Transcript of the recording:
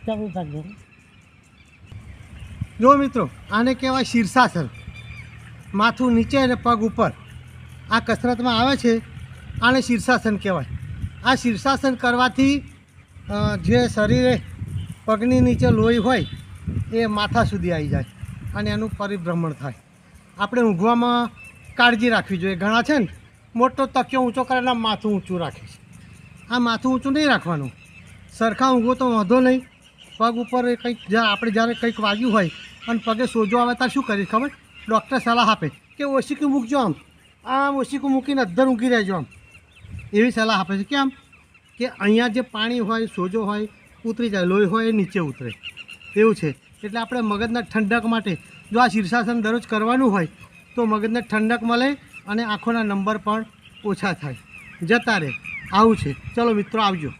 ચાલુ રાખજો. જો મિત્રો, આને કહેવાય શીર્ષાસન. માથું નીચે અને પગ ઉપર આ કસરતમાં આવે છે, આને શીર્ષાસન કહેવાય. આ શીર્ષાસન કરવાથી જે શરીરે પગની નીચે લોહી હોય એ માથા સુધી આવી જાય અને એનું પરિભ્રમણ થાય. આપણે ઊંઘવામાં કાળજી રાખવી જોઈએ. ઘણા છે ને મોટો તકિયો ઊંચો કરેલા માથું ઊંચું રાખે છે. આ માથું ઊંચું નહીં રાખવાનું. સરખા ઊંઘો તો વાંધો નહીં. પગ ઉપર કંઈક આપણે જ્યારે કંઈક વાગ્યું હોય અને પગે સોજો આવે ત્યારે શું કરીશ ખબર? ડૉક્ટર સલાહ આપે કે ઓશીકું મૂકજો, આમ ઓશીકું મૂકીને અધ્ધર ઊંઘી રહેજો, આમ એવી સલાહ આપે છે. કેમ કે અહીંયા જે પાણી હોય, સોજો હોય, ઉતરી જાય, લોહી હોય એ નીચે ઉતરે, એવું છે. એટલે આપણે મગજના ઠંડક માટે જો આ શીર્ષાસન દરરોજ કરવાનું હોય તો મગજને ઠંડક મળે અને આંખોના નંબર પણ ઓછા થાય, જતા રહે. આવું છે. ચલો મિત્રો, આવજો.